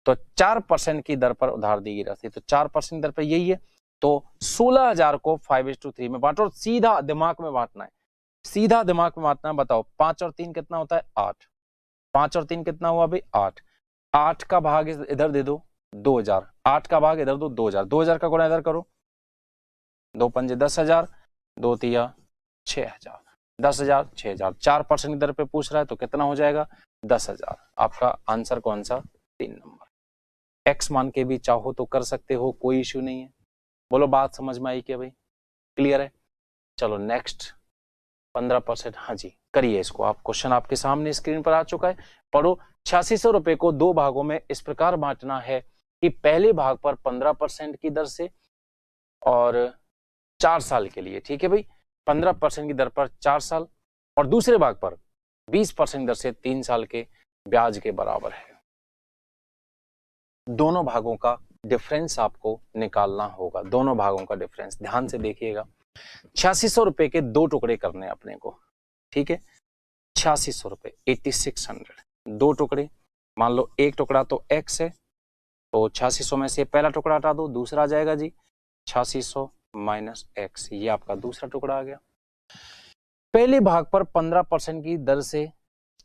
तो 4% की दर पर उधार दी गई राशि, तो 4% दर पर यही है, तो 16,000 को 5:3 में बांटो, सीधा दिमाग में बांटना है, सीधा दिमाग में बांटना है। बताओ 5 और 3 कितना होता है 8, 5 और 3 कितना हुआ भाई 8, 8 का भाग इधर दे दो 2000, 8 का भाग इधर दो 2000, 2000 का गुणा इधर करो, 2 पंजे 10,000, 2 तिया 6,000, 10,000 6,000, 4% दर पे पूछ रहा है तो कितना हो जाएगा 10,000। आपका आंसर कौन सा 3 नंबर। एक्स मान के भी चाहो तो कर सकते हो, कोई इश्यू नहीं है। बोलो बात समझ में आई क्या भाई, क्लियर है। चलो नेक्स्ट 15%, हाँ जी करिए इसको आप, क्वेश्चन आपके सामने स्क्रीन पर आ चुका है, पढ़ो। 8600 रुपए को 2 भागों में इस प्रकार बांटना है कि पहले भाग पर 15% की दर से और 4 साल के लिए, ठीक है भाई, 15% की दर पर 4 साल, और दूसरे भाग पर 20% दर से 3 साल के ब्याज के बराबर है। दोनों भागों का डिफरेंस आपको निकालना होगा, दोनों भागों का डिफरेंस ध्यान से देखिएगा। 8600 रुपए के 2 टुकड़े करने अपने को, ठीक है, 8600 रुपए 8600, 2 टुकड़े, मान लो एक टुकड़ा तो x है, तो 8600 में से पहला टुकड़ा हटा दो, दूसरा आ जाएगा जी 8600 माइनस x, ये आपका दूसरा टुकड़ा आ गया। पहले भाग पर 15% की दर से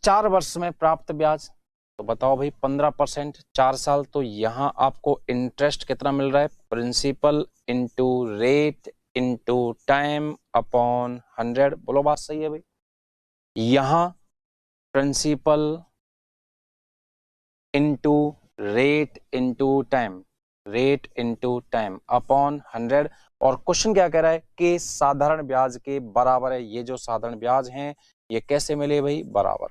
4 वर्ष में प्राप्त ब्याज, तो बताओ भाई 15% 4 साल, तो यहां आपको इंटरेस्ट कितना मिल रहा है, principal into rate into time upon 100, बोलो बात सही है भाई। यहां principal into rate into time, rate into time upon 100, और क्वेश्चन क्या कह रहा है कि साधारण ब्याज के बराबर है। ये जो साधारण ब्याज हैं ये कैसे मिले भाई, बराबर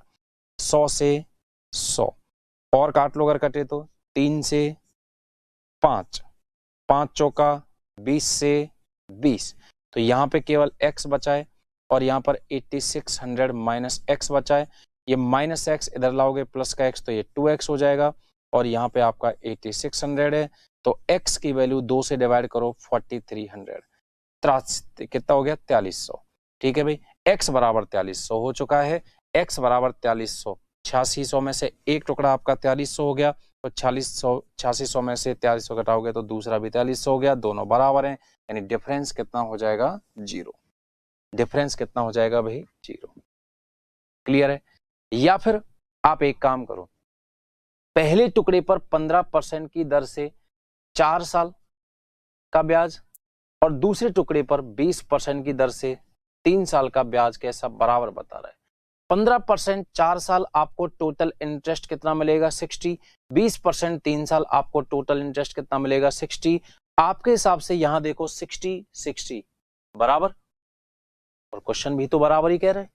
100 से 100, और काट लो अगर कटे तो 3 से 5, 5 चौका 20 से 20, तो यहाँ पे केवल x बचा है, और यहाँ पर 8600 माइनस x बचा है, ये माइनस x इधर लाओगे प्लस का x, तो ये 2x हो जाएगा, और यहाँ पे आपका 8600 है, तो x की वैल्यू 2 से डिवाइड करो 4300, कितना हो गया 4300, ठीक है भाई। x बराबर 4300 हो चुका है, x बराबर 4300, 8600 में से एक टुकड़ा आपका 4300 हो गया, तो 8600 में से 4300 घटाओगे तो दूसरा भी 4300 हो गया, दोनों बराबर हैं, यानी डिफरेंस कितना हो जाएगा 0, डिफरेंस कितना हो जाएगा भाई 0, क्लियर है। या फिर आप एक काम करो, पहले टुकड़े पर 15% की दर से 4 साल का ब्याज, और दूसरे टुकड़े पर 20% की दर से 3 साल का ब्याज कैसा बराबर बता रहा है। 15% 4 साल आपको टोटल इंटरेस्ट कितना मिलेगा 60, 20% 3 साल आपको टोटल इंटरेस्ट कितना मिलेगा 60। आपके हिसाब से यहां देखो 60 60 बराबर, और क्वेश्चन भी तो बराबर ही कह रहा है,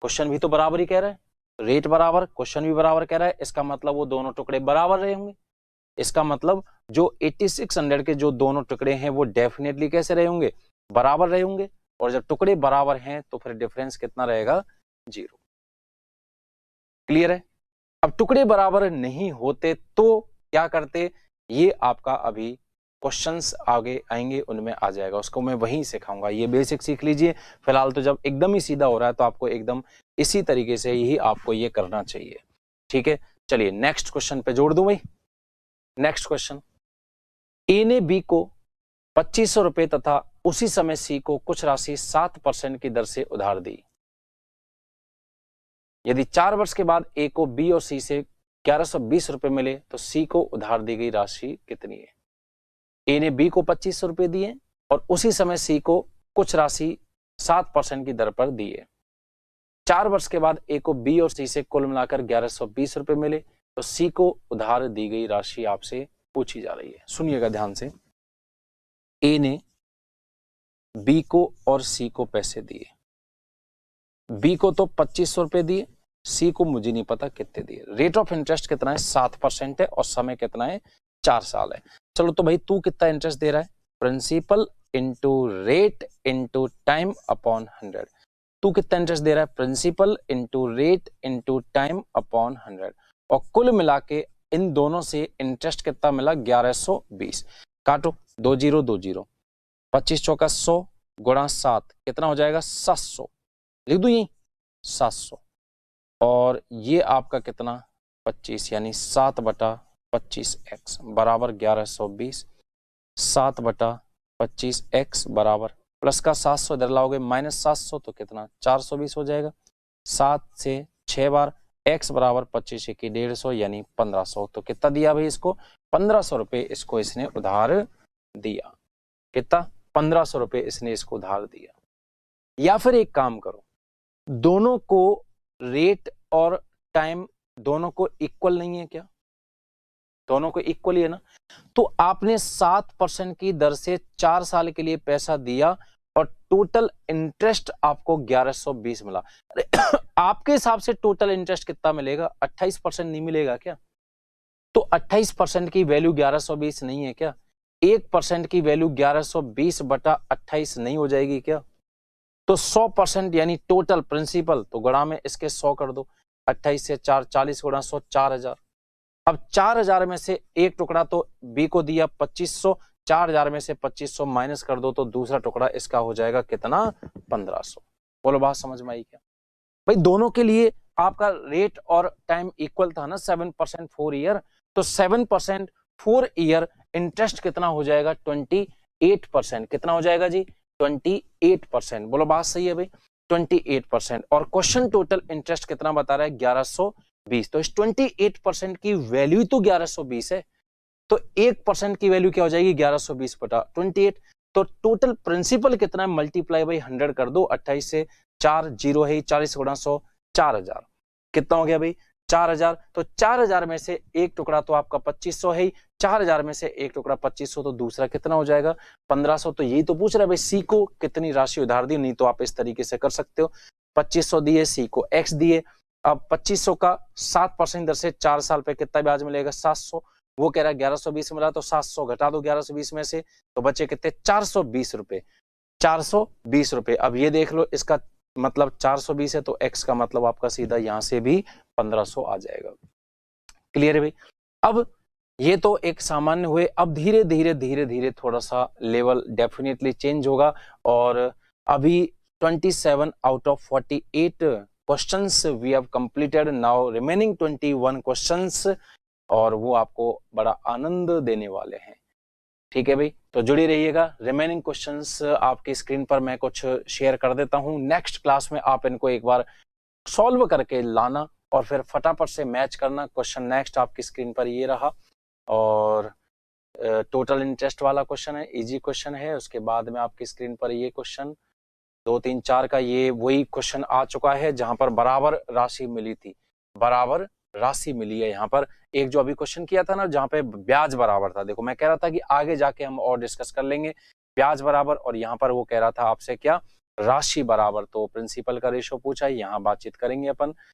क्वेश्चन भी तो बराबर ही कह रहा है, रेट बराबर क्वेश्चन भी बराबर कह रहा है, इसका मतलब वो दोनों टुकड़े बराबर रहे होंगे। इसका मतलब जो 8600 के जो दोनों टुकड़े हैं वो डेफिनेटली कैसे रहे होंगे, बराबर रहे होंगे, और जब टुकड़े बराबर हैं तो फिर डिफरेंस कितना रहेगा 0, क्लियर है। अब टुकड़े बराबर नहीं होते तो क्या करते, ये आपका अभी क्वेश्चंस आगे आएंगे उनमें आ जाएगा, उसको मैं वहीं सिखाऊंगा, ये बेसिक सीख लीजिए। फिलहाल तो जब एकदम ही सीधा हो रहा है तो आपको एकदम इसी तरीके से ही आपको ये करना चाहिए, ठीक है। चलिए नेक्स्ट क्वेश्चन पे जोड़ दूं भाई। नेक्स्ट क्वेश्चन, ए ने बी को 2500 रुपए तथा उसी समय सी को कुछ राशि 7% की दर से उधार दी। यदि 4 वर्ष के बाद ए को बी और सी से 1120 रुपए मिले तो सी को उधार दी गई राशि कितनी है। ए ने बी को 2500 रुपए दिए और उसी समय सी को कुछ राशि 7% की दर पर दी है। 4 वर्ष के बाद ए को बी और सी से कुल मिलाकर 1120 रुपए मिले तो सी को उधार दी गई राशि आपसे पूछी जा रही है। सुनिएगा ध्यान से, ए ने बी को और सी को पैसे दिए, बी को तो 2500 रुपए दिए, सी को मुझे नहीं पता कितने दिए। रेट ऑफ इंटरेस्ट कितना है 7% है और समय कितना है 4 साल है। चलो तो भाई तू कितना इंटरेस्ट दे रहा है, principal into rate into time upon 100। तू कितना इंटरेस्ट दे रहा है, principal into rate into time upon 100, और कुल मिला के इन दोनों से इंटरेस्ट कितना मिला 1120। काटो, 2 0 2 0, 25 चौका 100 गुणा 7 कितना हो जाएगा 700, लिख दूं यही 700, और ये आपका कितना 25 यानी 7/25x बराबर 1120। 7/25x बराबर प्लस का 700 इधर लाओगे माइनस 700 तो कितना 420 हो जाएगा। 7 से 6 बार x बराबर 25 की 150 यानी 1500। तो कितना दिया भाई इसको 1500 रुपए इसको इसने उधार दिया। कितना 1500 रुपए इसने इसको उधार दिया। या फिर एक काम करो, दोनों को रेट और टाइम दोनों को इक्वल नहीं है क्या, दोनों को इक्वल ही है ना, तो आपने 7% की दर से 4 साल के लिए पैसा दिया और टोटल इंटरेस्ट आपको 1120 मिला। अरे आपके हिसाब से टोटल इंटरेस्ट कितना मिलेगा 28% नहीं मिलेगा क्या? तो 28% की वैल्यू 1120 नहीं है क्या? 1% की वैल्यू 1120/28 नहीं हो जाएगी क्या? तो 100% यानी टोटल प्रिंसिपल, तो गुणा में इसके 100 कर दो, 28 से 4 40 गुणा 100 4000। अब 4000 में से एक टुकड़ा तो बी को दिया 2500, 4000 में से 2500 माइनस कर दो तो दूसरा टुकड़ा इसका हो जाएगा कितना 1500। बोलो बात समझ में आई क्या भाई? दोनों के लिए आपका रेट और टाइम इक्वल था ना 7% 4 ईयर, तो 7% 4 ईयर इंटरेस्ट कितना हो जाएगा 28%। कितना हो जाएगा जी 28%। बोलो बात सही है भाई 28%। और क्वेश्चन टोटल इंटरेस्ट कितना बता रहा है 1120, तो इस 28% की वैल्यू तो 1120 है, तो 1% की वैल्यू क्या हो जाएगी 1120/28। तो टोटल प्रिंसिपल कितना है मल्टीप्लाई बाई 100 कर दो, 28 से 4 0 है 40 गुणा 100 4000। कितना हो गया भाई 4000। तो 4000 में से एक टुकड़ा तो आपका 2500 है, 4000 में से एक टुकड़ा 2500 तो दूसरा कितना हो जाएगा 1500। तो यही तो पूछ रहा है भाई सी को कितनी राशि उधार दी, नहीं तो आप इस तरीके से कर सकते हो 2500 दिए, सी को x दिए। अब 2500 का 7% दर से 4 साल पे कितना ब्याज मिलेगा 700, वो कह रहा है 1120 मिला, तो 700 घटा दो 1120 में से तो बचे कितने 420 रुपए, 420 रुपए। अब ये देख लो इसका मतलब 420 है तो x का मतलब आपका सीधा यहां से भी 1500 आ जाएगा। क्लियर है भाई? अब ये तो एक सामान्य हुए, अब धीरे धीरे धीरे धीरे थोड़ा सा लेवल डेफिनेटली चेंज होगा, और अभी 27 out of 48 questions we have completed, now remaining 21 questions, और वो आपको बड़ा आनंद देने वाले हैं। ठीक है भाई, तो जुड़ी रहिएगा। रिमेनिंग क्वेश्चंस आपकी स्क्रीन पर मैं कुछ शेयर कर देता हूं, नेक्स्ट क्लास में आप इनको एक बार सॉल्व करके लाना और फिर फटाफट से मैच करना। क्वेश्चन नेक्स्ट आपकी स्क्रीन पर ये रहा, और टोटल इंटरेस्ट वाला क्वेश्चन है, इजी क्वेश्चन है। उसके बाद में आपकी स्क्रीन पर ये क्वेश्चन 2 3 4 का ये वही क्वेश्चन आ चुका है जहां पर बराबर राशि मिली थी, बराबर राशि मिली है यहाँ पर। एक जो अभी क्वेश्चन किया था ना जहां पे ब्याज बराबर था, देखो मैं कह रहा था कि आगे जाके हम और डिस्कस कर लेंगे ब्याज बराबर, और यहाँ पर वो कह रहा था आपसे क्या राशि बराबर। तो प्रिंसिपल का रेशो पूछा है, यहाँ बातचीत करेंगे अपन।